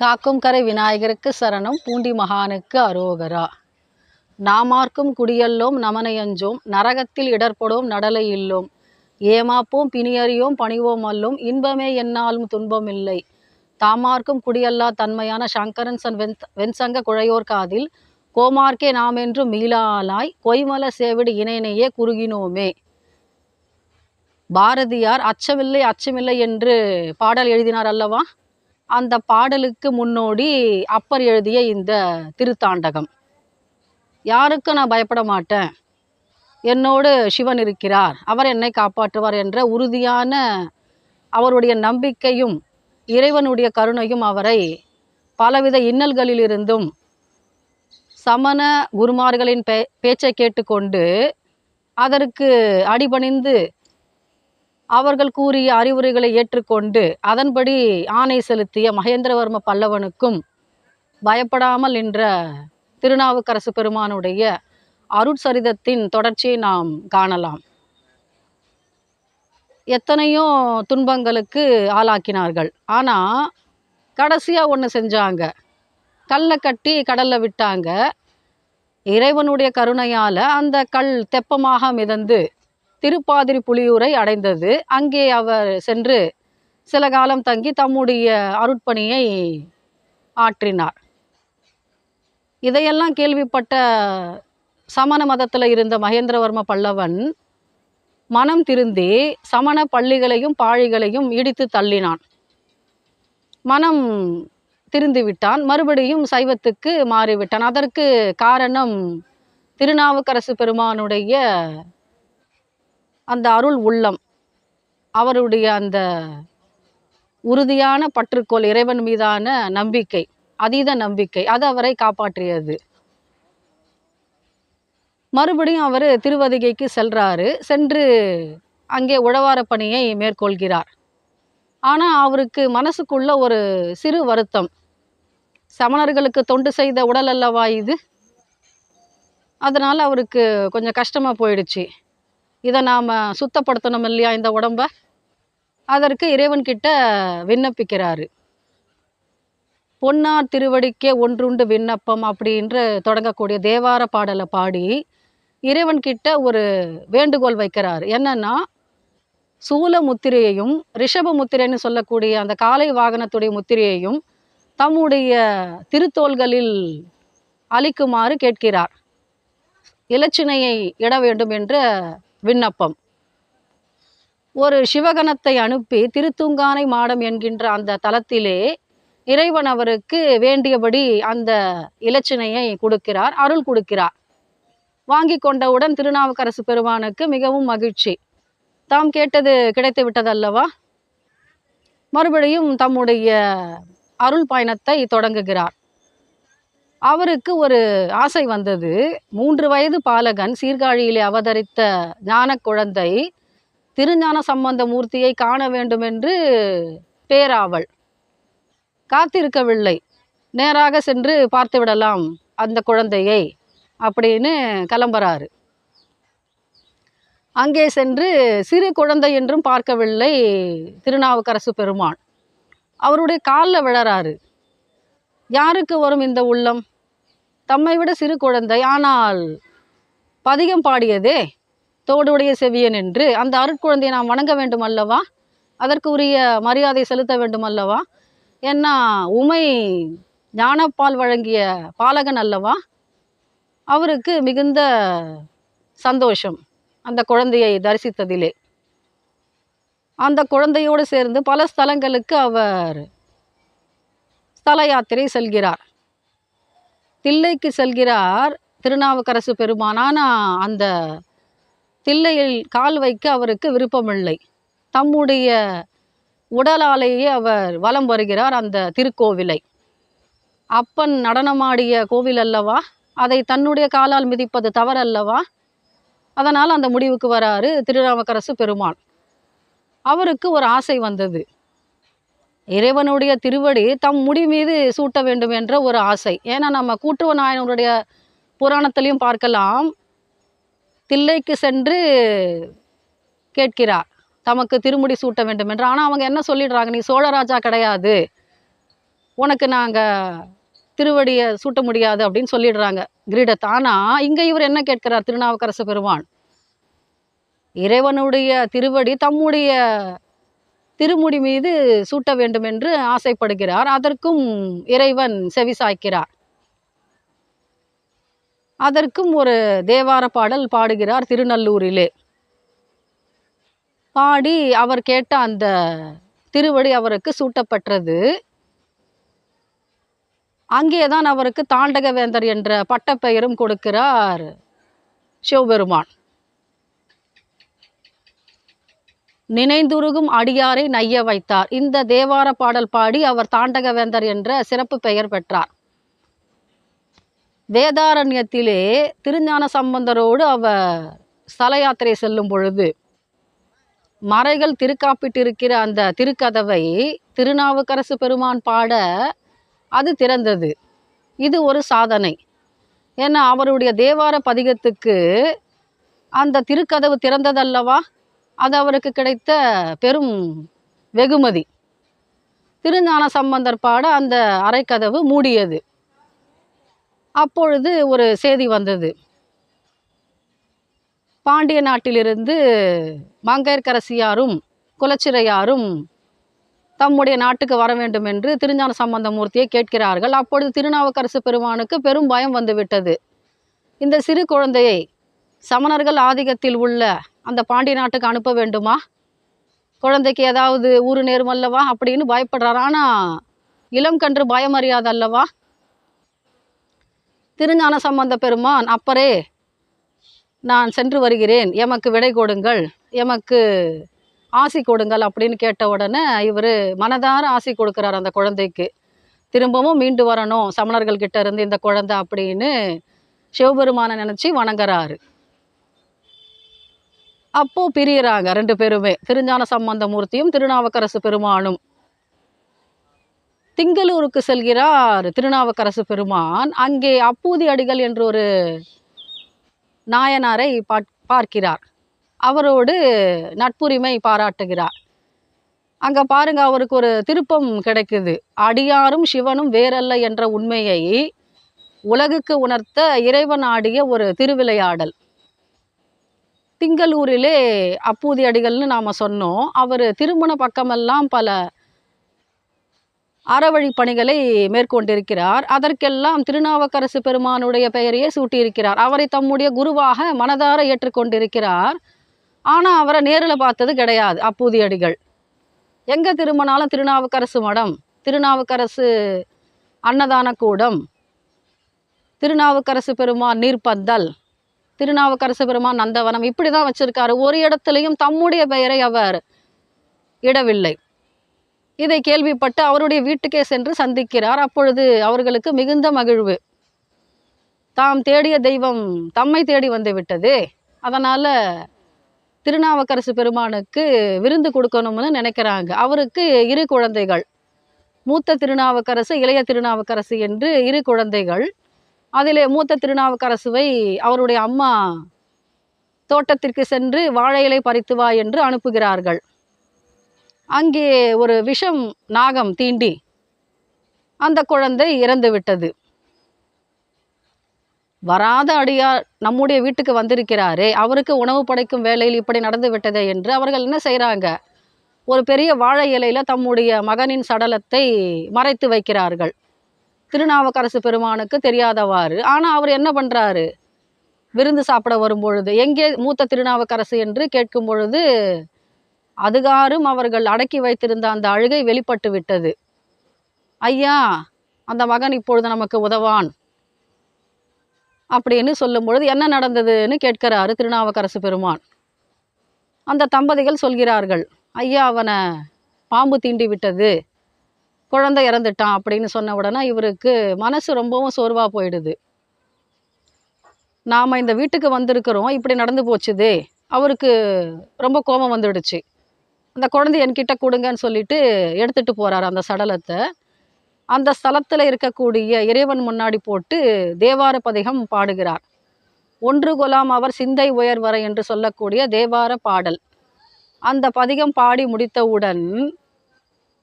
காக்கும் கரை விநாயகருக்கு சரணம், பூண்டி மகானுக்கு அரோகரா. நாமார்க்கும் குடியல்லோம் நமனையஞ்சோம், நரகத்தில் இடர்படோம் நடலை இல்லோம், ஏமாப்போம் பிணியறியோம் பணிவோம் அல்லோம், இன்பமே என்னாலும் துன்பமில்லை, தாமார்க்கும் குடியல்லா தன்மையான சங்கரன் சன் வெண்சங்க குழையோர் காதில், கோமார்க்கே நாமென்றும் மீளாலாய் கொய்மல சேவிடு இணையனையே குறுகினோமே. பாரதியார் அச்சமில்லை அச்சமில்லை என்று பாடல் எழுதினார் அல்லவா? அந்த பாடலுக்கு முன்னோடி அப்பர் எழுதிய இந்த திருத்தாண்டகம். யாருக்கும் நான் பயப்பட மாட்டேன், என்னோடு சிவன் இருக்கிறார், அவர் என்னை காப்பாற்றுவார் என்ற உறுதியான அவருடைய நம்பிக்கையும் இறைவனுடைய கருணையும் அவரை பலவித இன்னல்களிலிருந்தும் சமண குருமார்களின் பேச்சை கேட்டுக்கொண்டு அதற்கு அடிபணிந்து அவர்கள் கூறிய அறிவுரைகளை ஏற்றுக்கொண்டு அதன்படி ஆணை செலுத்திய மகேந்திரவர்ம பல்லவனுக்கும் பயப்படாமல் நின்ற திருநாவுக்கரசு பெருமானுடைய அருட்சரிதத்தின் தொடர்ச்சியை நாம் காணலாம். எத்தனையோ துன்பங்களுக்கு ஆளாக்கினார்கள், ஆனால் கடைசியாக ஒன்று செஞ்சாங்க, கல்லை கட்டி கடலில் விட்டாங்க. இறைவனுடைய கருணையால் அந்த கல் தெப்பமாக மிதந்து திருப்பாதிரி புலியூரை அடைந்தது. அங்கே அவர் சென்று சில காலம் தங்கி தம்முடைய அருட்பணியை ஆற்றினார். இதையெல்லாம் கேள்விப்பட்ட சமண மதத்தில் இருந்த மகேந்திரவர்ம பல்லவன் மனம் திருந்தி சமண பள்ளிகளையும் பாழிகளையும் இடித்து தள்ளினான். மனம் திருந்திவிட்டான், மறுபடியும் சைவத்துக்கு மாறிவிட்டான். அதற்கு காரணம் திருநாவுக்கரசு பெருமானுடைய அந்த அருள் உள்ளம், அவருடைய அந்த உறுதியான பற்றுக்கோள், இறைவன் மீதான நம்பிக்கை, அதீத நம்பிக்கை, அது அவரை காப்பாற்றியது. மறுபடியும் அவர் திருவதிகைக்கு செல்றாரு. சென்று அங்கே உழவார பணியை மேற்கொள்கிறார். ஆனால் அவருக்கு மனசுக்குள்ள ஒரு சிறு வருத்தம், சமணர்களுக்கு தொண்டு செய்த உடல் அல்லவா இது, அதனால் அவருக்கு கொஞ்சம் கஷ்டமாக போயிடுச்சு. இதை நாம் சுத்தப்படுத்தணும் இல்லையா இந்த உடம்ப, அதற்கு இறைவன்கிட்ட விண்ணப்பிக்கிறாரு. பொன்னார் திருவடிக்கே ஒன்றுண்டு விண்ணப்பம் அப்படின்று தொடங்கக்கூடிய தேவார பாடலை பாடி இறைவன்கிட்ட ஒரு வேண்டுகோள் வைக்கிறார். என்னன்னா, சூல முத்திரையையும் ரிஷப முத்திரைன்னு சொல்லக்கூடிய அந்த காலை வாகனத்துடைய முத்திரையையும் தம்முடைய திருத்தோள்களில் அளிக்குமாறு கேட்கிறார். இலச்சினையை இட வேண்டும் என்ற விண்ணப்பம். ஒரு சிவகணத்தை அனுப்பி திருத்தூங்கானை மாடம் என்கின்ற அந்த தலத்திலே இறைவன் அவருக்கு வேண்டியபடி அந்த இலச்சினையை கொடுக்கிறார், அருள் கொடுக்கிறார். வாங்கி கொண்டவுடன் திருநாவுக்கரசு பெருமானுக்கு மிகவும் மகிழ்ச்சி, தாம் கேட்டது கிடைத்து விட்டதல்லவா. மறுபடியும் தம்முடைய அருள் பயணத்தை தொடங்குகிறார். அவருக்கு ஒரு ஆசை வந்தது. 3 வயது பாலகன் சீர்காழியிலே அவதரித்த ஞான குழந்தை திருஞான சம்பந்த மூர்த்தியை காண வேண்டும் என்று பேராவல். காத்திருக்கவில்லை, நேராக சென்று பார்த்து விடலாம் அந்த குழந்தையை அப்படின்னு கிளம்புறாரு. அங்கே சென்று சிறு குழந்தை என்றும் பார்க்கவில்லை திருநாவுக்கரசு பெருமான். அவருடைய காலில் விழறாரு. யாருக்கு வரும் இந்த உள்ளம், தம்மை விட சிறு குழந்தை, ஆனால் பதிகம் பாடியதே தோடுடைய செவியன் என்று அந்த அருட்குழந்தையை நாம் வணங்க வேண்டும் அல்லவா, அதற்கு உரிய மரியாதை செலுத்த வேண்டும் அல்லவா. ஏன்னா உமை ஞானப்பால் வழங்கிய பாலகன் அல்லவா. அவருக்கு மிகுந்த சந்தோஷம் அந்த குழந்தையை தரிசித்ததிலே. அந்த குழந்தையோடு சேர்ந்து பல ஸ்தலங்களுக்கு அவர் ஸ்தல யாத்திரை செல்கிறார். தில்லைக்கு செல்கிறார் திருநாவுக்கரசு பெருமான். ஆனால் அந்த தில்லையில் கால் வைக்க அவருக்கு விருப்பமில்லை. தம்முடைய உடலாலேயே அவர் வலம் வருகிறார் அந்த திருக்கோவிலை. அப்பன் நடனமாடிய கோவில் அல்லவா, அதை தன்னுடைய காலால் மிதிப்பது தவறல்லவா. அதனால் அந்த முடிவுக்கு வராரு திருநாவுக்கரசு பெருமான். அவருக்கு ஒரு ஆசை வந்தது, இறைவனுடைய திருவடி தம் முடி மீது சூட்ட வேண்டும் என்ற ஒரு ஆசை. ஏன்னா நம்ம கூட்டுவ நாயனருடைய புராணத்திலையும் பார்க்கலாம், தில்லைக்கு சென்று கேட்கிறார் தமக்கு திருமுடி சூட்ட வேண்டும் என்று. ஆனால் அவங்க என்ன சொல்லிடுறாங்க, நீ சோழராஜா கிடையாது, உனக்கு நாங்கள் திருவடியை சூட்ட முடியாது அப்படின்னு சொல்லிடுறாங்க கிரீடத்தை. ஆனால் இங்கே இவர் என்ன கேட்கிறார் திருநாவுக்கரசு பெருமான்? இறைவனுடைய திருவடி தம்முடைய திருமுடி மீது சூட்ட வேண்டும் என்று ஆசைப்படுகிறார். அதற்கும் இறைவன் செவிசாய்க்கிறார். அதற்கும் ஒரு தேவார பாடல் பாடுகிறார் திருநல்லூரிலே. பாடி அவர் கேட்ட அந்த திருவடி அவருக்கு சூட்டப்பட்டது. அங்கேதான் அவருக்கு தாண்டகவேந்தர் என்ற பட்டப்பெயரும் கொடுக்கிறார் சிவபெருமான். நினைந்துருகும் அடியாரை நைய வைத்தார். இந்த தேவார பாடல் பாடி அவர் தாண்டகவேந்தர் என்ற சிறப்பு பெயர் பெற்றார். வேதாரண்யத்திலே திருஞான சம்பந்தரோடு அவர் ஸ்தல யாத்திரை செல்லும் பொழுது மறைகள் திருக்காப்பிட்டிருக்கிற அந்த திருக்கதவை திருநாவுக்கரசு பெருமான் பாட அது திறந்தது. இது ஒரு சாதனை. ஏன்னா அவருடைய தேவார பதிகத்துக்கு அந்த திருக்கதவு திறந்ததல்லவா, அது அவருக்கு கிடைத்த பெரும் வெகுமதி. திருஞான சம்பந்தர் பாட அந்த அறைக்கதவு மூடியது. அப்பொழுது ஒரு செய்தி வந்தது. பாண்டிய நாட்டிலிருந்து மங்கையர்க்கரசியாரும் குலச்சிறையாரும் தம்முடைய நாட்டுக்கு வர வேண்டும் என்று திருஞான சம்பந்தமூர்த்தியை கேட்கிறார்கள். அப்பொழுது திருநாவுக்கரசு பெருமானுக்கு பெரும் பயம் வந்துவிட்டது. இந்த சிறு குழந்தையை சமணர்கள் ஆதிக்கத்தில் உள்ள அந்த பாண்டிய நாட்டுக்கு அனுப்ப வேண்டுமா? குழந்தைக்கு ஏதாவது ஊறு நேருமல்லவா அப்படின்னு பயப்படுறார். ஆனால் இளம் கன்று பயம் அறியாதல்லவா. திருஞான சம்பந்த பெருமான், அப்பரே நான் சென்று வருகிறேன், எமக்கு விடை கொடுங்கள், எமக்கு ஆசி கொடுங்கள் அப்படின்னு கேட்ட உடனே இவர் மனதார ஆசி கொடுக்குறார் அந்த குழந்தைக்கு. திரும்பவும் மீண்டு வரணும் சமணர்கள் கிட்ட இருந்து இந்த குழந்தை அப்படின்னு சிவபெருமானை நினச்சி வணங்குறாரு. அப்போ பிரியிறாங்க ரெண்டு பேருமே, திருஞான சம்பந்த மூர்த்தியும் திருநாவுக்கரசு பெருமானும். திங்களூருக்கு செல்கிறார் திருநாவுக்கரசு பெருமான். அங்கே அப்பூதி அடிகள் என்ற ஒரு நாயனாரை பார்க்கிறார். அவரோடு நட்புரிமை பாராட்டுகிறார். அங்கே பாருங்க, அவருக்கு ஒரு திருப்பம் கிடைக்குது. அடியாரும் சிவனும் வேறல்ல என்ற உண்மையை உலகுக்கு உணர்த்த இறைவன் ஆடிய ஒரு திருவிளையாடல். திங்களூரிலே அப்பூதி அடிகள்னு நாம் சொன்னோம். அவர் திருமண பக்கமெல்லாம் பல அறவழி பணிகளை மேற்கொண்டிருக்கிறார். அதற்கெல்லாம் திருநாவுக்கரசு பெருமானுடைய பெயரையே சூட்டியிருக்கிறார். அவரை தம்முடைய குருவாக மனதார ஏற்றுக்கொண்டிருக்கிறார். ஆனால் அவரை நேரில் பார்த்தது கிடையாது அப்பூதி அடிகள். எங்கே திரும்பினாலும் திருநாவுக்கரசு மடம், திருநாவுக்கரசு அன்னதான கூடம், திருநாவுக்கரசு பெருமான் நீர்ப்பந்தல், திருநாவுக்கரசு பெருமான் நந்தவனம், இப்படி தான் வச்சிருக்காரு. ஒரு இடத்துலையும் தம்முடைய பெயரை அவர் இடவில்லை. இதை கேள்விப்பட்டு அவருடைய வீட்டுக்கே சென்று சந்திக்கிறார். அப்பொழுது அவர்களுக்கு மிகுந்த மகிழ்வு. தாம் தேடிய தெய்வம் தம்மை தேடி வந்து விட்டது. அதனால் திருநாவுக்கரசு பெருமானுக்கு விருந்து கொடுக்கணும்னு நினைக்கிறாங்க. அவருக்கு 2 குழந்தைகள், மூத்த திருநாவுக்கரசு இளைய திருநாவுக்கரசு என்று 2 குழந்தைகள். அதிலே மூத்த திருநாவுக்கரசுவை அவருடைய அம்மா தோட்டத்திற்கு சென்று வாழை இலை பறித்து வா என்று அனுப்புகிறார்கள். அங்கே ஒரு விஷம் நாகம் தீண்டி அந்த குழந்தை இறந்து விட்டது. வராத அடியார் நம்முடைய வீட்டுக்கு வந்திருக்கிறாரே, அவருக்கு உணவு படைக்கும் வேளையில் இப்படி நடந்து விட்டதே என்று அவர்கள் என்ன செய்கிறாங்க, ஒரு பெரிய வாழை இலையில் தம்முடைய மகனின் சடலத்தை மறைத்து வைக்கிறார்கள். திருநாவுக்கரசு பெருமானுக்கு தெரியாதவாறு. ஆனால் அவர் என்ன பண்ணுறாரு, விருந்து சாப்பிட வரும்பொழுது எங்கே மூத்த திருநாவுக்கரசு என்று கேட்கும் பொழுது அதுகாரும் அவர்கள் அடக்கி வைத்திருந்த அந்த அழுகை வெளிப்பட்டு விட்டது. ஐயா, அந்த மகன் இப்பொழுது நமக்கு உதவான் அப்படின்னு சொல்லும் பொழுது என்ன நடந்ததுன்னு கேட்கிறாரு திருநாவுக்கரசு பெருமான். அந்த தம்பதிகள் சொல்கிறார்கள், ஐயா அவனை பாம்பு தீண்டி விட்டது, குழந்தை இறந்துட்டான் அப்படின்னு சொன்ன உடனே இவருக்கு மனசு ரொம்பவும் சோர்வாக போயிடுது. நாம் இந்த வீட்டுக்கு வந்திருக்கிறோம், இப்படி நடந்து போச்சுதே. அவருக்கு ரொம்ப கோபம் வந்துடுச்சு. அந்த குழந்தை என்கிட்ட கொடுங்கன்னு சொல்லிட்டு எடுத்துகிட்டு போகிறார் அந்த சடலத்தை. அந்த ஸ்தலத்தில் இருக்கக்கூடிய இறைவன் முன்னாடி போட்டு தேவார பதிகம் பாடுகிறார். ஒன்று கொலாம் அவர் சிந்தை உயர்வர என்று சொல்லக்கூடிய தேவார பாடல். அந்த பதிகம் பாடி முடித்தவுடன்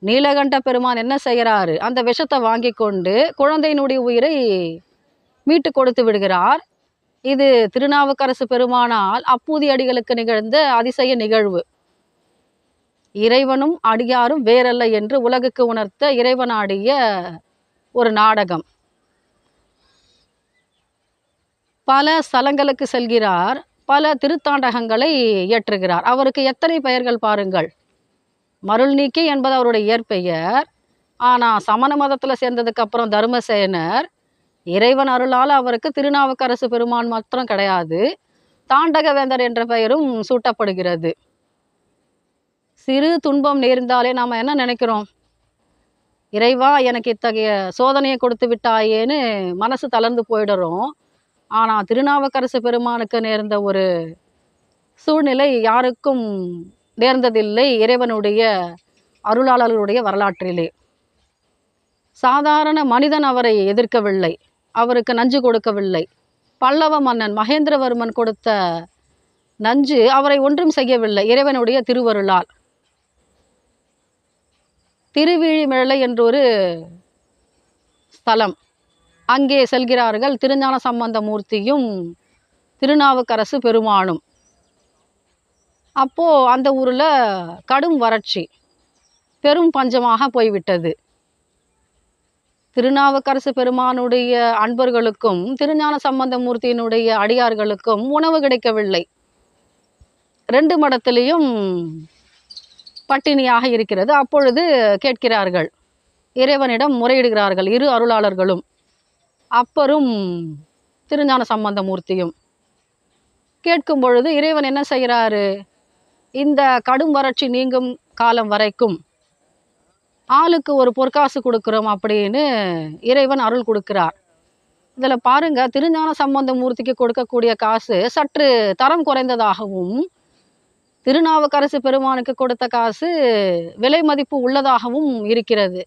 நீலகண்ட பெருமான் என்ன செய்கிறாரு, அந்த விஷத்தை வாங்கி கொண்டு குழந்தையினுடைய உயிரை மீட்டு கொடுத்து விடுகிறார். இது திருநாவுக்கரசு பெருமானால் அப்பூதி அடிகளுக்கு நிகழ்ந்த அதிசய நிகழ்வு. இறைவனும் அடியாரும் வேறல்ல என்று உலகுக்கு உணர்த்த இறைவனாடிய ஒரு நாடகம். பல ஸ்தலங்களுக்கு செல்கிறார், பல திருத்தாண்டகங்களை இயற்றுகிறார். அவருக்கு எத்தனை பெயர்கள் பாருங்கள். மருள் நீக்கி என்பது அவருடைய இயற்பெயர். ஆனால் சமண மதத்தில் சேர்ந்ததுக்கு அப்புறம் தர்மசேனர், இறைவன் அருளால் அவருக்கு திருநாவுக்கரசு பெருமான் மாத்திரம் கிடையாது, தாண்டகவேந்தர் என்ற பெயரும் சூட்டப்படுகிறது. சிறு துன்பம் நேர்ந்தாலே நாம் என்ன நினைக்கிறோம், இறைவா எனக்கு இத்தகைய சோதனையை கொடுத்து விட்டாயேன்னு மனசு தளர்ந்து போயிடுறோம். ஆனால் திருநாவுக்கரசு பெருமானுக்கு நேர்ந்த ஒரு சூழ்நிலை யாருக்கும் நேர்ந்ததில்லை இறைவனுடைய அருளாளர்களுடைய வரலாற்றிலே. சாதாரண மனிதன் அவரை எதிர்க்கவில்லை, அவருக்கு நஞ்சு கொடுக்கவில்லை. பல்லவ மன்னன் மகேந்திரவர்மன் கொடுத்த நஞ்சு அவரை ஒன்றும் செய்யவில்லை இறைவனுடைய திருவருளால். திருவிழிமிழலை என்றொரு ஸ்தலம், அங்கே செல்கிறார்கள் திருஞான சம்பந்த மூர்த்தியும் திருநாவுக்கரசு பெருமானும். அப்போது அந்த ஊரில் கடும் வறட்சி, பெரும் பஞ்சமாக போய்விட்டது. திருநாவுக்கரசு பெருமானுடைய அன்பர்களுக்கும் திருஞான சம்பந்த மூர்த்தியினுடைய அடியார்களுக்கும் உணவு கிடைக்கவில்லை. 2 மடத்திலையும் பட்டினியாக இருக்கிறது. அப்பொழுது கேட்கிறார்கள், இறைவனிடம் முறையிடுகிறார்கள் இரு அருளாளர்களும், அப்பரும் திருஞான சம்பந்த மூர்த்தியும். கேட்கும் பொழுது இறைவன் என்ன செய்கிறாரு, இந்த கடும் வறட்சி நீங்கும் காலம் வரைக்கும் ஆளுக்கு ஒரு பொற்காசு கொடுக்குறோம் அப்படின்னு இறைவன் அருள் கொடுக்கிறார். இதில் பாருங்க, திருஞான சம்பந்த மூர்த்திக்கு கொடுக்கக்கூடிய காசு சற்று தரம் குறைந்ததாகவும், திருநாவுக்கரசு பெருமானுக்கு கொடுத்த காசு விலை மதிப்பு உள்ளதாகவும் இருக்கிறது.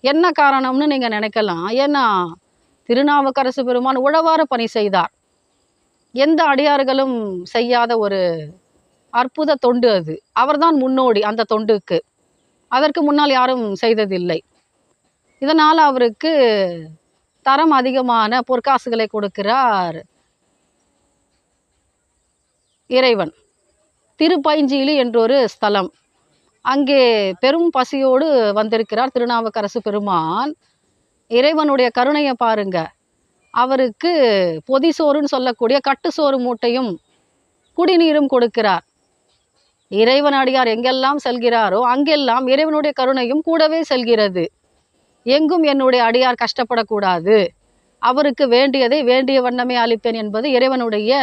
என்ன காரணம்னு நீங்கள் நினைக்கலாம். ஏன்னா திருநாவுக்கரசு பெருமான் உழவார பணி செய்தார். எந்த அடியார்களும் செய்யாத ஒரு அற்புத தொண்டு அது. அவர்தான் முன்னோடி அந்த தொண்டுக்கு. அதற்கு முன்னால் யாரும் செய்ததில்லை. இதனால் அவருக்கு தரம் அதிகமான பொற்காசுகளை கொடுக்கிறார் இறைவன். திருப்பைஞ்சீலி என்றொரு ஸ்தலம், அங்கே பெரும் பசியோடு வந்திருக்கிறார் திருநாவுக்கரசு பெருமான். இறைவனுடைய கருணையை பாருங்க, அவருக்கு பொதிசோறுன்னு சொல்லக்கூடிய கட்டுசோறு மூட்டையும் குடிநீரும் கொடுக்கிறார். இறைவன் அடியார் எங்கெல்லாம் செல்கிறாரோ அங்கெல்லாம் இறைவனுடைய கருணையும் கூடவே செல்கிறது. எங்கும் என்னுடைய அடியார் கஷ்டப்படக்கூடாது, அவருக்கு வேண்டியதை வேண்டிய வண்ணமே அளிப்பேன் என்பது இறைவனுடைய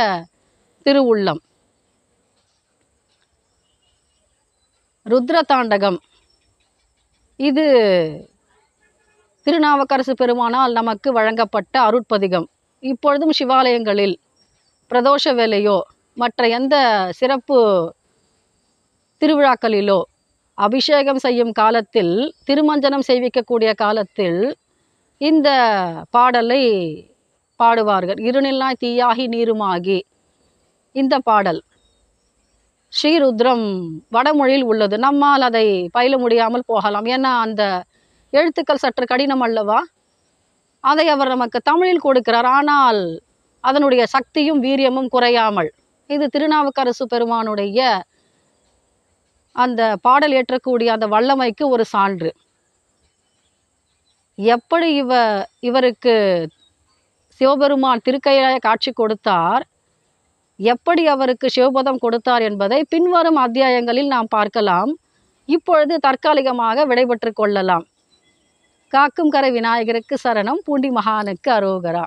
திருவுள்ளம். ருத்ர தாண்டகம், இது திருநாவுக்கரசு பெருமானால் நமக்கு வழங்கப்பட்ட அருட்பதிகம். இப்பொழுதும் சிவாலயங்களில் பிரதோஷ வேளையோ மற்ற எந்த சிறப்பு திருவிழாக்களிலோ அபிஷேகம் செய்யும் காலத்தில், திருமஞ்சனம் செய்விக்கக்கூடிய காலத்தில் இந்த பாடலை பாடுவார்கள். இருநில்லாய் தீயாகி நீருமாகி. இந்த பாடல் ஸ்ரீருத்ரம் வடமொழியில் உள்ளது. நம்மால் அதை பயில முடியாமல் போகலாம், ஏன்னா அந்த எழுத்துக்கள் சற்று கடினம் அல்லவா. அதை அவர் நமக்கு தமிழில் கொடுக்கிறார், ஆனால் அதனுடைய சக்தியும் வீரியமும் குறையாமல். இது திருநாவுக்கரசு பெருமானுடைய அந்த பாடல் ஏற்றக்கூடிய அந்த வல்லமைக்கு ஒரு சான்று. எப்படி இவருக்கு சிவபெருமான் திருக்கையிலாய காட்சி கொடுத்தார், எப்படி அவருக்கு சிவபதம் கொடுத்தார் என்பதை பின்வரும் அத்தியாயங்களில் நாம் பார்க்கலாம். இப்பொழுது தற்காலிகமாக விடைபெற்று கொள்ளலாம். காக்கும் கரை விநாயகருக்கு சரணம், பூண்டி மகானுக்கு அரோகரா.